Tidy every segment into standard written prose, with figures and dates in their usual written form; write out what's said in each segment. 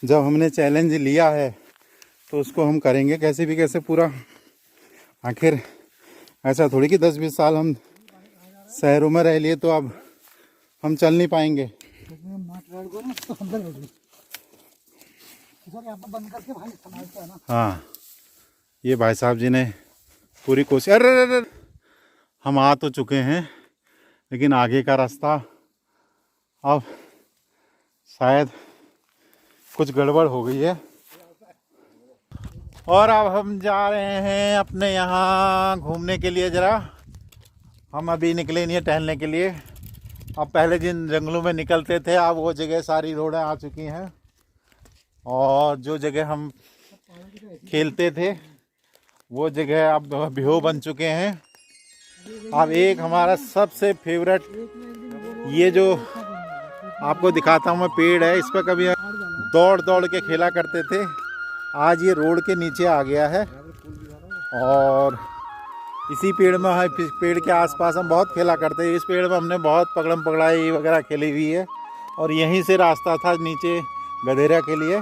जब हमने चैलेंज लिया है तो उसको हम करेंगे कैसे भी कैसे पूरा। आखिर ऐसा थोड़ी कि 10-20 साल हम शहरों में रह लिए तो अब हम चल नहीं पाएंगे। हाँ, ये भाई साहब जी ने पूरी कोशिश। अरे हम आ तो चुके हैं, लेकिन आगे का रास्ता अब शायद कुछ गड़बड़ हो गई है। और अब हम जा रहे हैं अपने यहाँ घूमने के लिए। ज़रा हम अभी निकले नहीं है टहलने के लिए। अब पहले जिन जंगलों में निकलते थे अब वो जगह सारी रोडें आ चुकी हैं, और जो जगह हम खेलते थे वो जगह अब बेहो बन चुके हैं। अब एक हमारा सबसे फेवरेट ये जो आपको दिखाता हूँ मैं पेड़ है, इस पर कभी दौड़ दौड़ के खेला करते थे। आज ये रोड के नीचे आ गया है, और इसी पेड़ में पेड़ के आसपास हम बहुत खेला करते हैं। इस पेड़ में हमने बहुत पकड़म पकड़ाई वगैरह खेली हुई है, और यहीं से रास्ता था नीचे गधेरा के लिए।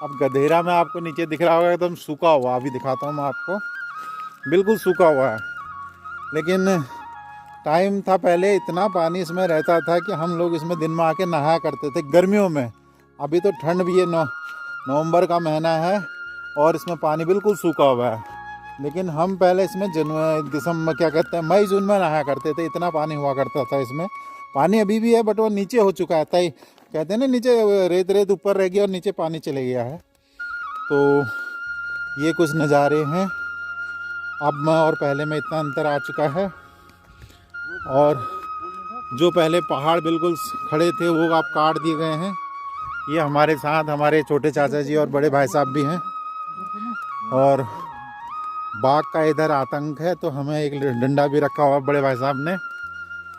अब गधेरा में आपको नीचे दिख रहा होगा एकदम सूखा हुआ, अभी दिखाता हूँ मैं आपको, बिल्कुल सूखा हुआ है। लेकिन टाइम था पहले इतना पानी इसमें रहता था कि हम लोग इसमें दिन में आके नहाया करते थे गर्मियों में। अभी तो ठंड भी है, नवंबर का महीना है और इसमें पानी बिल्कुल सूखा हुआ है। लेकिन हम पहले इसमें दिसंबर क्या कहते हैं मई जून में नहाया करते थे, इतना पानी हुआ करता था इसमें। पानी अभी भी है बट वो नीचे हो चुका है, तय कहते हैं ना नीचे रेत रेत ऊपर रह गया और नीचे पानी चले गया है। तो ये कुछ नज़ारे हैं अब में और पहले में, इतना अंतर आ चुका है। और जो पहले पहाड़ बिल्कुल खड़े थे वो अब काट दिए गए हैं। ये हमारे साथ हमारे छोटे चाचा जी और बड़े भाई साहब भी हैं। और बाघ का इधर आतंक है, तो हमें एक डंडा भी रखा हुआ बड़े भाई साहब ने,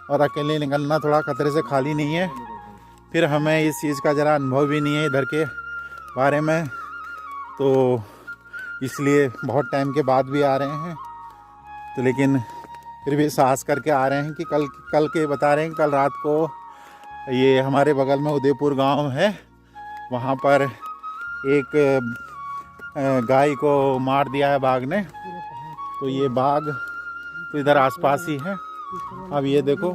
और अकेले निकलना थोड़ा खतरे से खाली नहीं है। फिर हमें इस चीज़ का ज़रा अनुभव भी नहीं है इधर के बारे में, तो इसलिए बहुत टाइम के बाद भी आ रहे हैं। तो लेकिन फिर भी साहस करके आ रहे हैं कि कल के बता रहे हैं, कल रात को ये हमारे बगल में उदयपुर गांव है, वहाँ पर एक गाय को मार दिया है बाघ ने। तो ये बाघ तो इधर आसपास ही है। अब ये देखो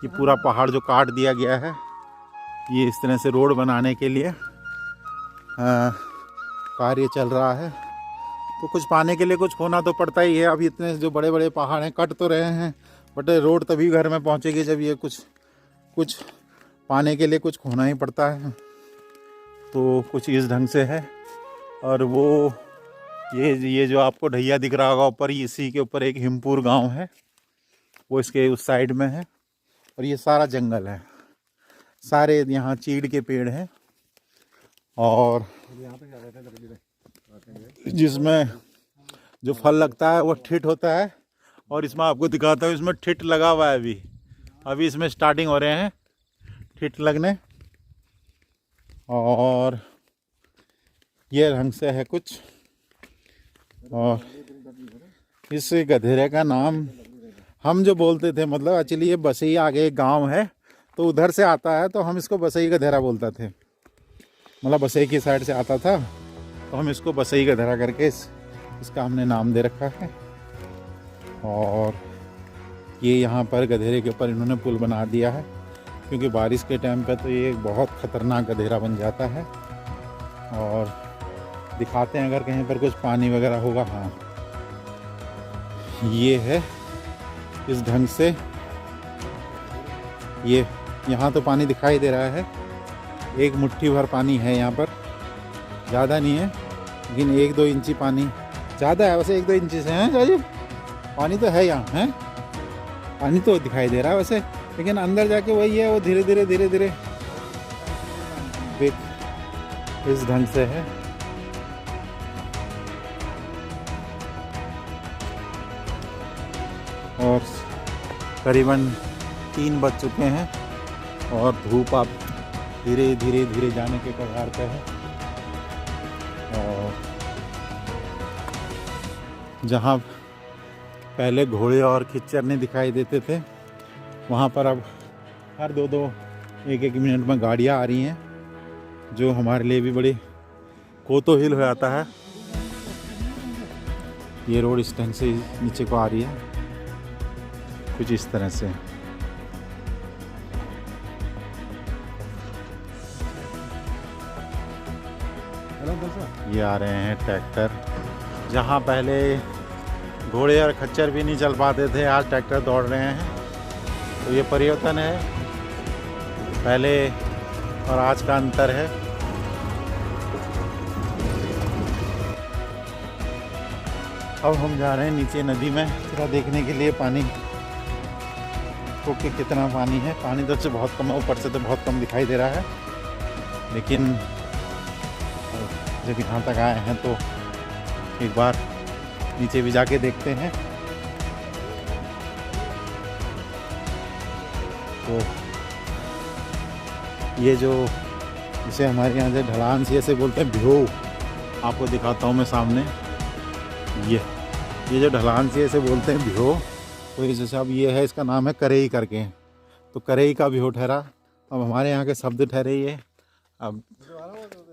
ये पूरा पहाड़ जो काट दिया गया है, ये इस तरह से रोड बनाने के लिए कार्य चल रहा है। तो कुछ पाने के लिए कुछ खोना तो पड़ता ही है। अभी इतने जो बड़े बड़े पहाड़ हैं कट तो रहे हैं, बट रोड तभी घर में पहुंचेगी जब ये कुछ पाने के लिए कुछ खोना ही पड़ता है। तो कुछ इस ढंग से है। और वो ये जो आपको ढैया दिख रहा होगा ऊपर, इसी के ऊपर एक हिमपुर गांव है, वो इसके उस साइड में है। और ये सारा जंगल है, सारे यहाँ चीड़ के पेड़ हैं, और जिसमें जो फल लगता है वो ठिठ होता है। और इसमें आपको दिखाता हूँ, इसमें ठिठ लगा हुआ है। अभी इसमें स्टार्टिंग हो रहे हैं ठिठ लगने। और ये रंग से है कुछ। और इस गधेरे का नाम हम जो बोलते थे, मतलब एक्चुअली ये बसई आगे एक गांव है तो उधर से आता है, तो हम इसको बसई गधेरा बोलते थे। मतलब बसई की साइड से आता था तो हम इसको बसई गधेरा करके इसका हमने नाम दे रखा है। और ये यहाँ पर गधेरे के ऊपर इन्होंने पुल बना दिया है, क्योंकि बारिश के टाइम पे तो ये एक बहुत ख़तरनाक गधेरा बन जाता है। और दिखाते हैं अगर कहीं पर कुछ पानी वगैरह होगा। हाँ, ये है इस ढंग से। ये यहाँ तो पानी दिखाई दे रहा है, एक मुट्ठी भर पानी है यहाँ पर, ज़्यादा नहीं है लेकिन 1-2 इंची पानी ज़्यादा है वैसे। 1-2 इंची से हैं जाइए, पानी तो है यहाँ है, पानी तो दिखाई दे रहा है वैसे, लेकिन अंदर जाके वही है, वो धीरे धीरे इस ढंग से है। और करीबन 3 बज चुके हैं और धूप अब धीरे धीरे जाने के कगार पे है। और जहाँ पहले घोड़े और खच्चर नहीं दिखाई देते थे, वहाँ पर अब हर 2-2 1-1 मिनट में गाड़ियाँ आ रही हैं। जो हमारे लिए भी बड़ी कोतोहिल हो जाता है। ये रोड इस ढंग से नीचे को आ रही है, कुछ इस तरह से। ये आ रहे हैं ट्रैक्टर। जहाँ पहले घोड़े और खच्चर भी नहीं चल पाते थे, आज ट्रैक्टर दौड़ रहे हैं। तो ये परिवर्तन है, पहले और आज का अंतर है। अब हम जा रहे हैं नीचे नदी में थोड़ा देखने के लिए पानी को कि कितना पानी है। पानी तो से बहुत कम है, ऊपर से तो बहुत कम दिखाई दे रहा है, लेकिन जब यहाँ तक आए हैं तो एक बार नीचे भी जाके देखते हैं। तो ये जो इसे हमारे यहाँ से ढलान सी ऐसे बोलते हैं, भ्यो, आपको दिखाता हूँ मैं सामने। ये जो ढलान सी ऐसे बोलते हैं भ्यो, तो इस जैसे अब ये है, इसका नाम है करेई करके। तो करेई का भ्यो ठहरा। अब हमारे यहाँ के शब्द ठहरे ये, अब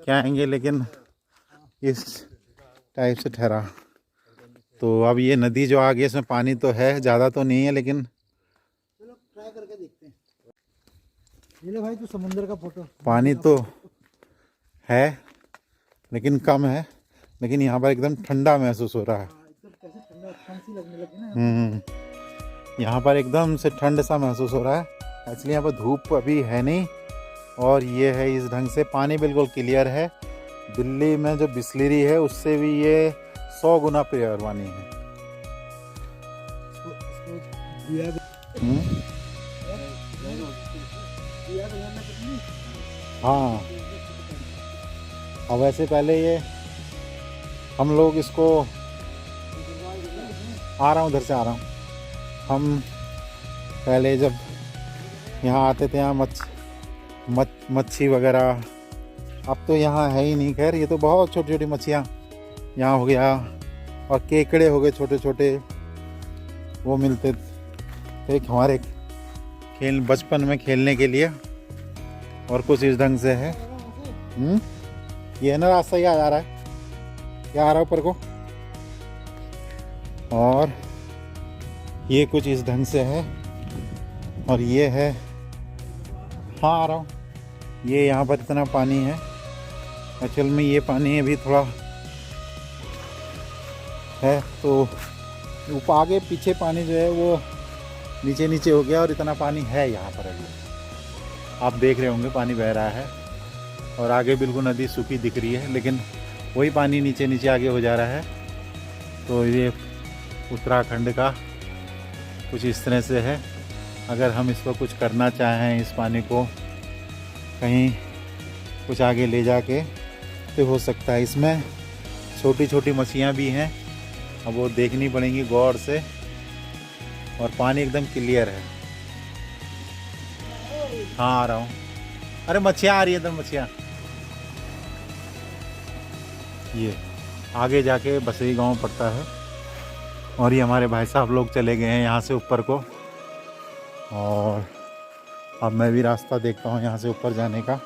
क्या आएंगे, लेकिन इस टाइप से ठहरा। तो अब ये नदी जो आगे, इसमें पानी तो है, ज़्यादा तो नहीं है, लेकिन चलो ट्राई करके देखते हैं। ये ले भाई तू समुद्र का फोटो। पानी तो है लेकिन कम है, लेकिन यहाँ पर एकदम ठंडा महसूस हो रहा है। कैसे ठंडा ठंड सी लगने लगी ना। यहाँ पर एकदम से ठंड सा महसूस हो रहा है। एक्चुअली यहाँ पर धूप अभी है नहीं, और ये है इस ढंग से। पानी बिल्कुल क्लियर है। दिल्ली में जो बिस्लेरी है उससे भी ये 100 गुना प्योर पानी है। हाँ, और वैसे पहले ये हम लोग इसको, आ रहा हूँ उधर से आ रहा हूँ, हम पहले जब यहाँ आते थे, यहाँ मच्छी वगैरह, अब तो यहाँ है ही नहीं। खैर, ये तो बहुत छोटी छोटी मच्छियाँ यहाँ हो गया, और केकड़े हो गए छोटे छोटे, वो मिलते थे हमारे बचपन में खेलने के लिए। और कुछ इस ढंग से है। ये है ना रास्ता, ही आ जा रहा है, क्या आ रहा है ऊपर को। और ये कुछ इस ढंग से है, और ये है, हाँ आ रहा हूँ। ये यहाँ पर इतना पानी है। एक्चुअल में ये पानी अभी थोड़ा है, तो आगे पीछे पानी जो है वो नीचे नीचे हो गया, और इतना पानी है यहाँ पर अभी। आप देख रहे होंगे पानी बह रहा है, और आगे बिल्कुल नदी सूखी दिख रही है, लेकिन वही पानी नीचे नीचे आगे हो जा रहा है। तो ये उत्तराखंड का कुछ इस तरह से है। अगर हम इसको कुछ करना चाहें, इस पानी को कहीं कुछ आगे ले जाके, तो हो सकता है। इसमें छोटी छोटी मछलियाँ भी हैं, अब वो देखनी पड़ेंगी गौर से। और पानी एकदम क्लियर है। हाँ आ रहा हूँ। अरे मच्छियाँ आ रही है, इधर मच्छियाँ। ये आगे जाके बसई गांव पड़ता है, और ये हमारे भाई साहब लोग चले गए हैं यहाँ से ऊपर को। और अब मैं भी रास्ता देखता हूँ यहाँ से ऊपर जाने का।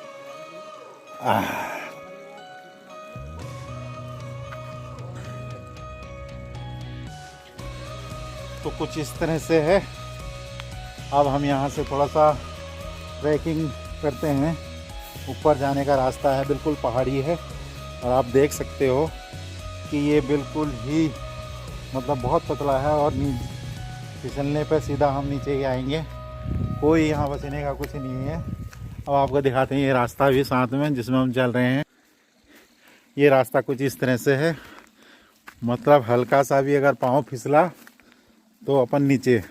तो कुछ इस तरह से है। अब हम यहाँ से थोड़ा सा ट्रैकिंग करते हैं। ऊपर जाने का रास्ता है, बिल्कुल पहाड़ी है, और आप देख सकते हो कि ये बिल्कुल ही मतलब बहुत पतला है, और फिसलने पर सीधा हम नीचे ही आएंगे। कोई यहाँ बचने का कुछ नहीं है। अब आपको दिखाते हैं ये रास्ता भी साथ में, जिसमें हम चल रहे हैं। ये रास्ता कुछ इस तरह से है, मतलब हल्का सा भी अगर पाँव फिसला तो अपन नीचे।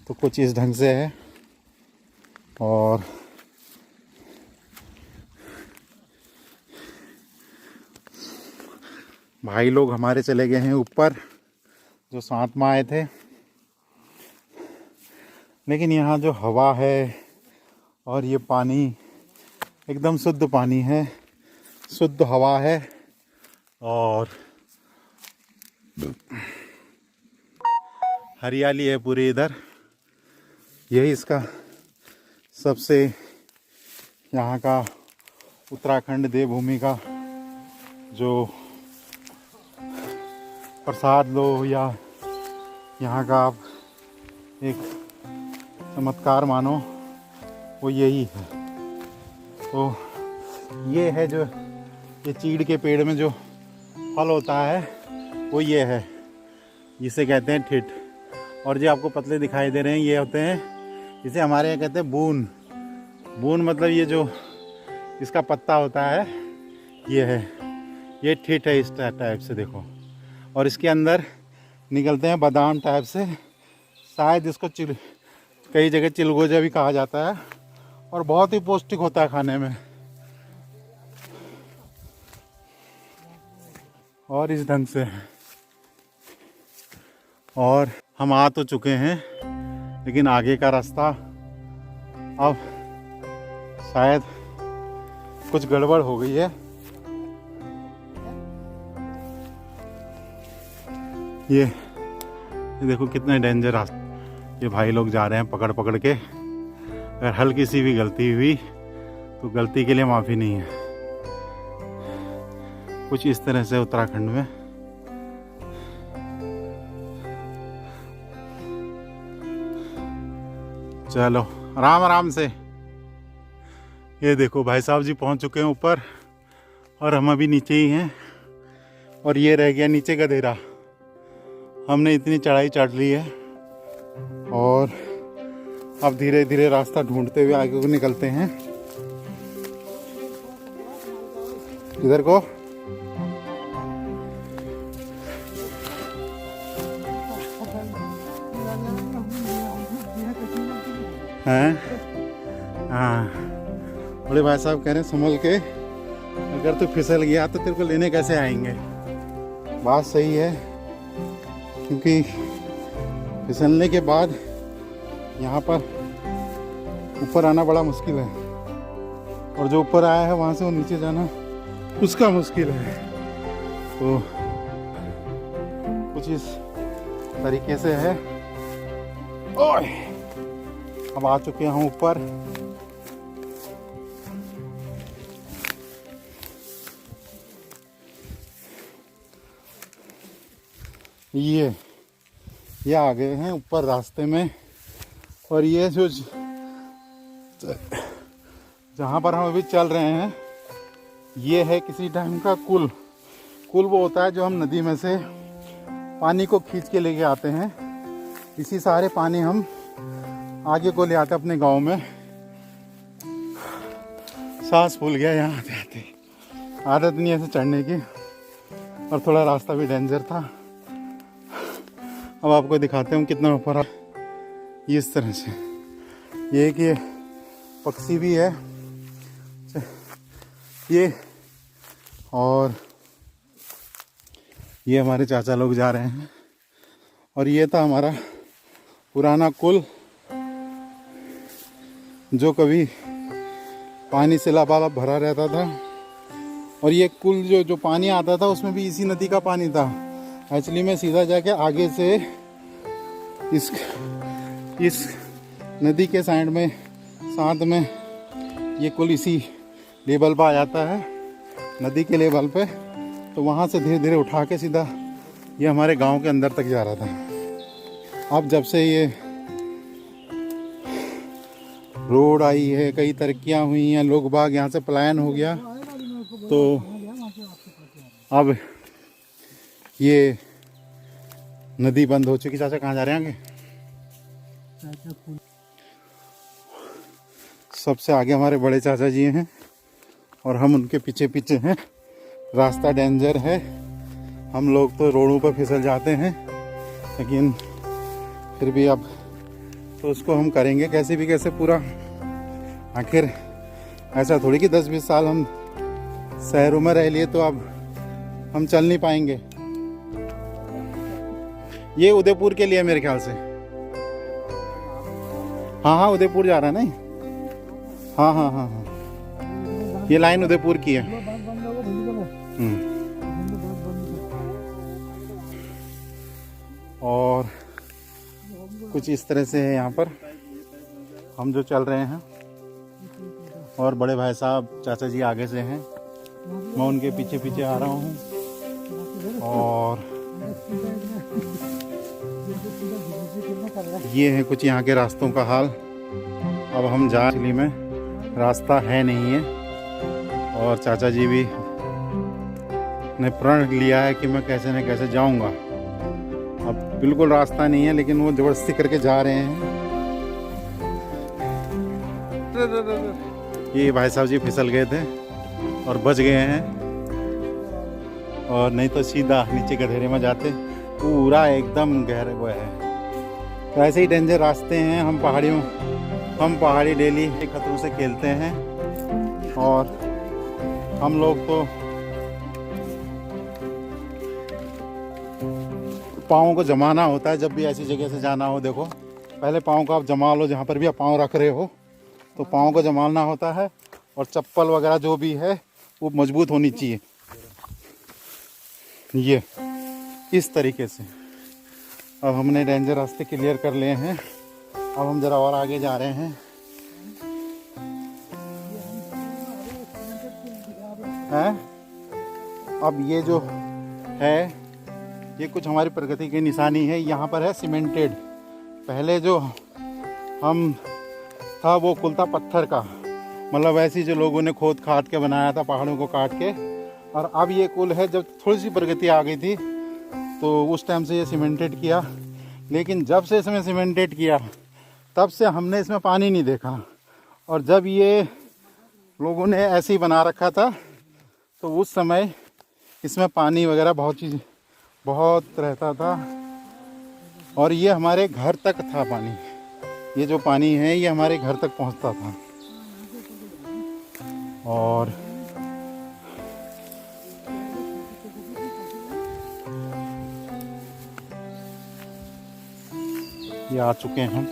तो कुछ इस ढंग से है। और भाई लोग हमारे चले गए हैं ऊपर, जो साथ में आए थे। लेकिन यहाँ जो हवा है और ये पानी एकदम शुद्ध पानी है, शुद्ध हवा है, और हरियाली है पूरी इधर। यही इसका सबसे यहाँ का उत्तराखंड देवभूमि का जो प्रसाद लो या यहाँ का आप एक चमत्कार मानो, वो यही है। तो ये है जो ये चीड़ के पेड़ में जो फल होता है वो ये है, जिसे कहते हैं ठिठ। और जो आपको पतले दिखाई दे रहे हैं ये होते हैं, इसे हमारे यहाँ कहते हैं बून। बून मतलब ये जो इसका पत्ता होता है ये है, ये ठिठ है इस टाइप से देखो। और इसके अंदर निकलते हैं बादाम टाइप से, शायद इसको कई जगह चिलगोजा भी कहा जाता है, और बहुत ही पौष्टिक होता है खाने में। और इस ढंग से, और हम आ तो चुके हैं, लेकिन आगे का रास्ता अब शायद कुछ गड़बड़ हो गई है। ये देखो कितने डेंजर रास्ते ये भाई लोग जा रहे हैं पकड़ पकड़ के। अगर हल्की सी भी गलती हुई तो गलती के लिए माफ़ी नहीं है। कुछ इस तरह से उत्तराखंड में चलो आराम आराम से। ये देखो भाई साहब जी पहुंच चुके हैं ऊपर, और हम अभी नीचे ही हैं। और ये रह गया नीचे का देरा। हमने इतनी चढ़ाई चढ़ ली है, और अब धीरे धीरे रास्ता ढूंढते हुए आगे को निकलते हैं। इधर को हैं? हाँ, बड़े भाई साहब कह रहे हैं संभल के, अगर तू फिसल गया तो तेरे को लेने कैसे आएंगे। बात सही है, क्योंकि फिसलने के बाद यहाँ पर ऊपर आना बड़ा मुश्किल है, और जो ऊपर आया है वहाँ से वो नीचे जाना उसका मुश्किल है। तो कुछ इस तरीके से है। ओए अब आ चुके हैं ऊपर। ये आ गए हैं ऊपर रास्ते में। और ये जो जहाँ पर हम अभी चल रहे हैं ये है किसी टाइम का कुल वो होता है जो हम नदी में से पानी को खींच के लेके आते हैं। इसी सारे पानी हम आगे को ले आते अपने गांव में। सांस फूल गया यहाँ आते आते, आदत नहीं ऐसे चढ़ने की, और थोड़ा रास्ता भी डेंजर था। अब आपको दिखाते हैं कितना ऊपर आ, इस तरह से। ये कि पक्षी भी है ये, और ये हमारे चाचा लोग जा रहे हैं। और ये था हमारा पुराना कुल, जो कभी पानी से लबालब भरा रहता था। और ये कुल जो पानी आता था उसमें भी इसी नदी का पानी था। एक्चुअली में सीधा जाके आगे से इस नदी के साइड में साथ में ये कुल इसी लेवल पर आ जाता है, नदी के लेवल पे। तो वहाँ से धीरे धीरे उठा के सीधा ये हमारे गांव के अंदर तक जा रहा था। अब जब से ये रोड आई है, कई तरक्कियाँ हुई हैं, लोग बाग यहाँ से पलायन हो गया, तो अब ये नदी बंद हो चुकी। चाचा कहाँ जा रहे हैं आगे? सबसे आगे हमारे बड़े चाचा जी हैं, और हम उनके पीछे पीछे हैं। रास्ता डेंजर है, हम लोग तो रोडों पर फिसल जाते हैं, लेकिन फिर भी अब तो उसको हम करेंगे कैसे भी कैसे पूरा। आखिर ऐसा थोड़ी कि 10-20 साल हम शहरों में रह लिए तो अब हम चल नहीं पाएंगे। ये उदयपुर के लिए मेरे ख्याल से, हाँ उदयपुर जा रहा है नहीं? हाँ, ये लाइन उदयपुर की है। और कुछ इस तरह से है यहाँ पर हम जो चल रहे हैं। और बड़े भाई साहब चाचा जी आगे से हैं, मैं उनके पीछे पीछे आ रहा हूँ। और ये है कुछ यहाँ के रास्तों का हाल। अब हम जा एक्चुअली में रास्ता है नहीं है, और चाचा जी भी ने प्रण लिया है कि मैं कैसे न कैसे जाऊंगा। अब बिल्कुल रास्ता नहीं है, लेकिन वो ज़बरदस्ती करके जा रहे हैं। ये भाई साहब जी फिसल गए थे और बच गए हैं, और नहीं तो सीधा नीचे गधेरे में जाते। पूरा एकदम गहरे वो है। तो ऐसे ही डेंजर रास्ते हैं। हम पहाड़ी डेली खतरों से खेलते हैं, और हम लोग तो पाँव को जमाना होता है जब भी ऐसी जगह से जाना हो। देखो, पहले पाँव को आप जमा लो, जहाँ पर भी आप पाँव रख रहे हो तो पाँव को जमाना होता है, और चप्पल वगैरह जो भी है वो मजबूत होनी चाहिए। ये इस तरीके से। अब हमने डेंजर रास्ते क्लियर कर लिए हैं। अब हम ज़रा और आगे जा रहे हैं। अब ये जो है, ये कुछ हमारी प्रगति की निशानी है। यहाँ पर है सीमेंटेड। पहले जो हम था वो कुल था पत्थर का, मतलब ऐसी जो लोगों ने खोद खाद के बनाया था पहाड़ों को काट के। और अब ये कुल है, जब थोड़ी सी प्रगति आ गई थी तो उस टाइम से ये सीमेंटेड किया। लेकिन जब से इसमें सीमेंटेड किया तब से हमने इसमें पानी नहीं देखा। और जब ये लोगों ने ऐसे ही बना रखा था तो उस समय इसमें पानी वगैरह बहुत रहता था, और ये हमारे घर तक था पानी। ये जो पानी है ये हमारे घर तक पहुंचता था। और ये आ चुके हैं हम।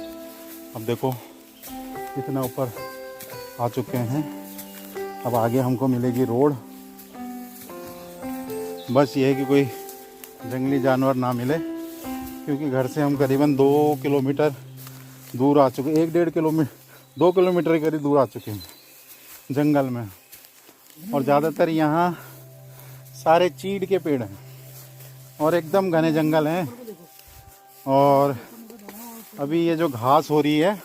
अब देखो कितना ऊपर आ चुके हैं। अब आगे हमको मिलेगी रोड। बस ये है कि कोई जंगली जानवर ना मिले, क्योंकि घर से हम करीबन 2 किलोमीटर दूर आ चुके, 1-1.5 किलोमीटर 2 किलोमीटर के करीब दूर आ चुके हैं जंगल में। और ज़्यादातर यहाँ सारे चीड़ के पेड़ हैं और एकदम घने जंगल हैं। और अभी ये जो घास हो रही है,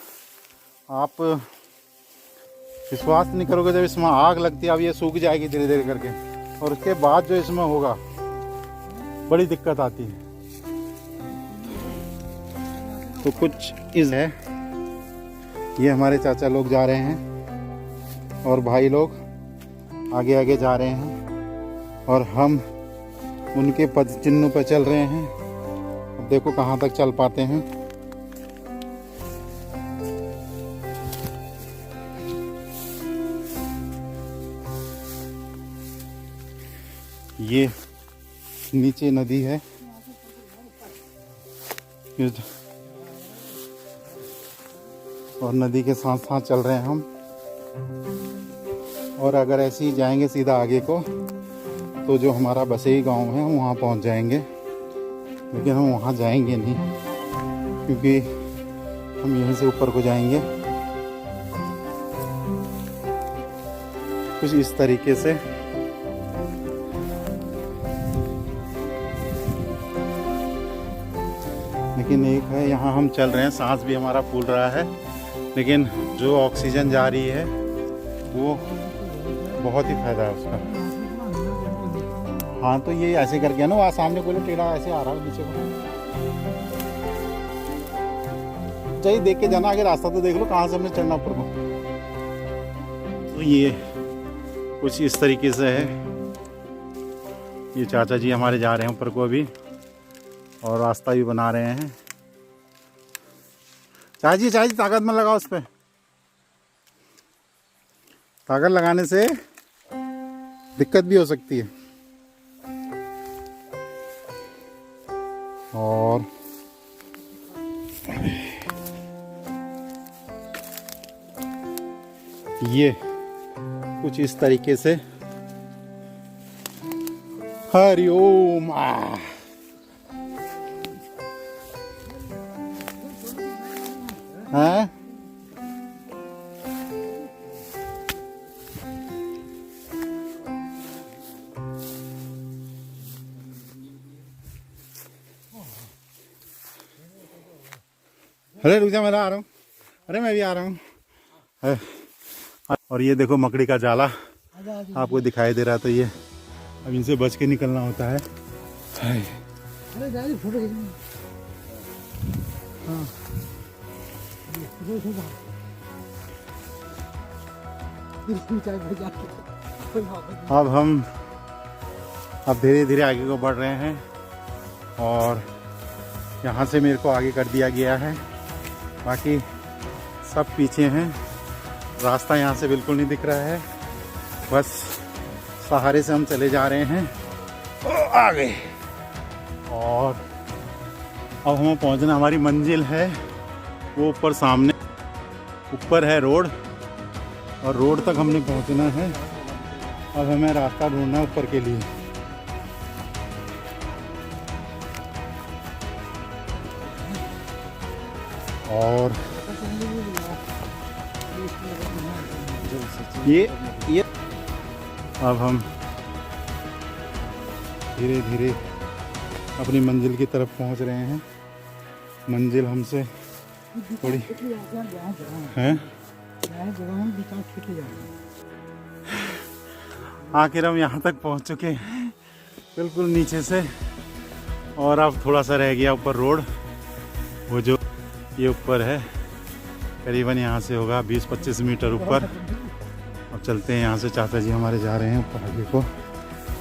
आप विश्वास नहीं करोगे, जब इसमें आग लगती है अब ये सूख जाएगी धीरे धीरे करके, और उसके बाद जो इसमें होगा बड़ी दिक्कत आती है। तो कुछ इस है, ये हमारे चाचा लोग जा रहे हैं और भाई लोग आगे आगे जा रहे हैं, और हम उनके पद चिन्हों पर चल रहे हैं। अब देखो कहाँ तक चल पाते हैं। ये नीचे नदी है, और नदी के साथ साथ चल रहे हैं हम। और अगर ऐसे ही जाएंगे सीधा आगे को तो जो हमारा बसई गांव है वहाँ पहुँच जाएंगे। लेकिन हम वहाँ जाएंगे नहीं, क्योंकि हम यहीं से ऊपर को जाएंगे कुछ इस तरीके से। लेकिन एक है, यहाँ हम चल रहे हैं, सांस भी हमारा फूल रहा है, लेकिन जो ऑक्सीजन जा रही है वो बहुत ही फायदा है उसका। हाँ, तो ये ऐसे करके ना, वहाँ सामने कोई टेढ़ा ऐसे आ रहा है नीचे को, चाहिए देख के जाना, आगे रास्ता तो देख लो कहाँ से हमने चढ़ना ऊपर को। तो ये कुछ इस तरीके से है। ये चाचा जी हमारे जा रहे हैं ऊपर को अभी, और रास्ता भी बना रहे हैं। चाची ताकत मत लगाओ उस पर, ताकत लगाने से दिक्कत भी हो सकती है। और ये कुछ इस तरीके से। हरिओम। हैं? अरे रुक जा, मैं आ रहा हूँ। अरे मैं भी आ रहा हूँ। और ये देखो मकड़ी का जाला आजा आजा। आपको दिखाई दे रहा, तो ये अब इनसे बच के निकलना होता है। अरे जाए फोटो खींचने। हाँ अब धीरे धीरे आगे को बढ़ रहे हैं और यहाँ से मेरे को आगे कर दिया गया है, बाकी सब पीछे हैं। रास्ता यहाँ से बिल्कुल नहीं दिख रहा है, बस सहारे से हम चले जा रहे हैं आगे। और अब हमें पहुँचना, हमारी मंजिल है वो ऊपर सामने, ऊपर है रोड और रोड तक हमने पहुँचना है। अब हमें रास्ता ढूंढना है ऊपर के लिए। और ये अब हम धीरे धीरे अपनी मंजिल की तरफ पहुंच रहे हैं। मंजिल हमसे थोड़ी है। आखिर हम यहाँ तक पहुँच चुके हैं, बिल्कुल नीचे से। और अब थोड़ा सा रह गया ऊपर रोड, वो जो ये ऊपर है, करीबन यहाँ से होगा 20-25 मीटर ऊपर। अब चलते हैं यहाँ से। चाचा जी हमारे जा रहे हैं ऊपर आगे को,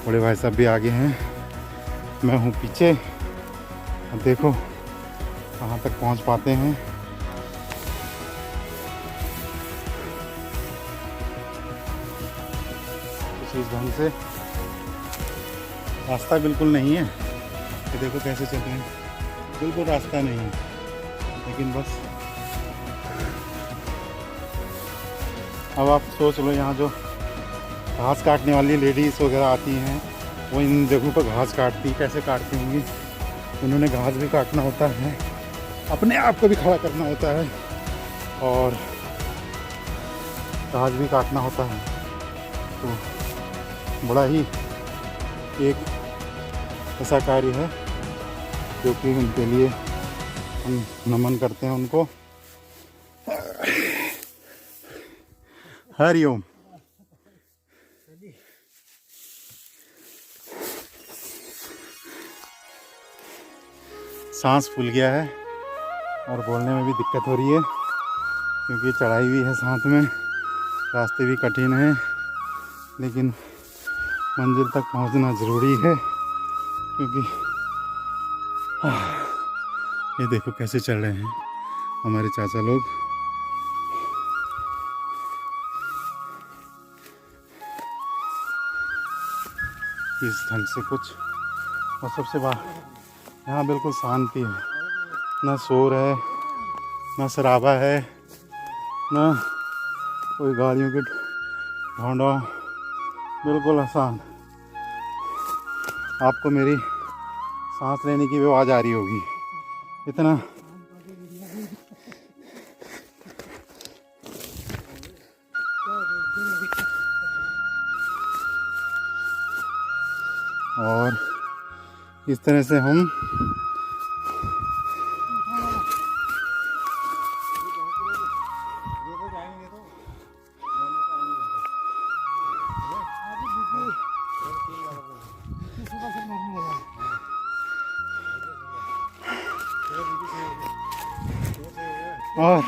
बड़े भाई साहब भी आगे हैं, मैं हूँ पीछे। अब देखो कहाँ तक पहुँच पाते हैं। इस ढंग से रास्ता बिल्कुल नहीं है, ये देखो कैसे चल रहे हैं, बिल्कुल रास्ता नहीं है। लेकिन बस अब आप सोच लो, यहाँ जो घास काटने वाली लेडीज़ वगैरह आती हैं, वो इन जगहों पर घास काटती, कैसे काटती होंगी। उन्होंने घास भी काटना होता है, अपने आप को भी खड़ा करना होता है और घास भी काटना होता है। तो बड़ा ही एक ऐसा कार्य है जो कि उनके लिए हम नमन करते हैं उनको। हरिओम। सांस फूल गया है और बोलने में भी दिक्कत हो रही है, क्योंकि चढ़ाई भी है साथ में, रास्ते भी कठिन हैं, लेकिन मंजिल तक पहुंचना ज़रूरी है। क्योंकि ये देखो कैसे चल रहे हैं हमारे चाचा लोग। इस ढंग से कुछ। और सबसे बात, यहाँ बिल्कुल शांति है, ना शोर है, ना शराबा है, ना कोई गाड़ियों के ढोंडा, बिल्कुल आसान। आपको मेरी सांस लेने की भी आवाज़ आ रही होगी, इतना और इस तरह से हम और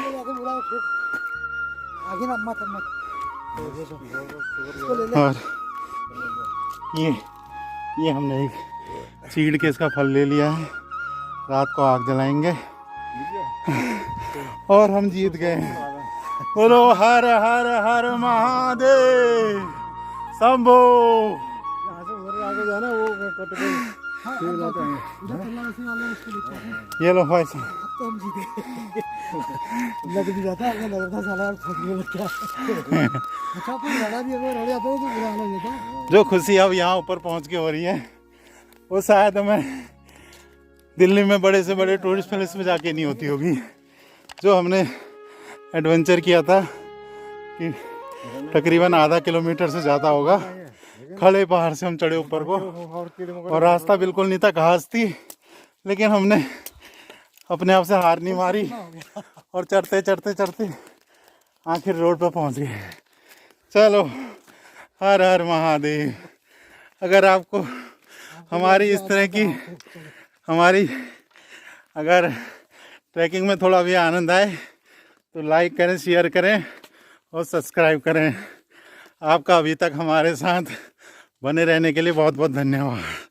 आगे ना मत मत और ये हमने एक चीड़ के इसका फल ले लिया है, रात को आग जलाएंगे और हम जीत गए। बोलो हर हर हर महादेव शंभो। यहाँ से उधर आगे जाना, वो कट गई। ये लो भाई साहब, अब तो हम जीते। लग भी जाता है, लग रहा साला फंसने लगता है। अच्छा कोई लड़ा भी अगर लड़ जाता है तो बुरा हाल हो जाता है। जो खुशी अब यहाँ ऊपर पहुँच के हो रही है, वो शायद हमें दिल्ली में बड़े से बड़े टूरिस्ट प्लेस में जाके नहीं होती होगी। जो हमने एडवेंचर किया था कि तकरीबन आधा किलोमीटर से ज़्यादा होगा, खड़े पहाड़ से हम चढ़े ऊपर को और रास्ता बिल्कुल नहीं था, घास थी, लेकिन हमने अपने आप से हार नहीं मारी और चढ़ते चढ़ते चढ़ते आखिर रोड पर पहुंच गए। चलो, हर हर महादेव। अगर आपको हमारी इस तरह की अगर ट्रैकिंग में थोड़ा भी आनंद आए तो लाइक करें, शेयर करें और सब्सक्राइब करें। आपका अभी तक हमारे साथ बने रहने के लिए बहुत बहुत धन्यवाद।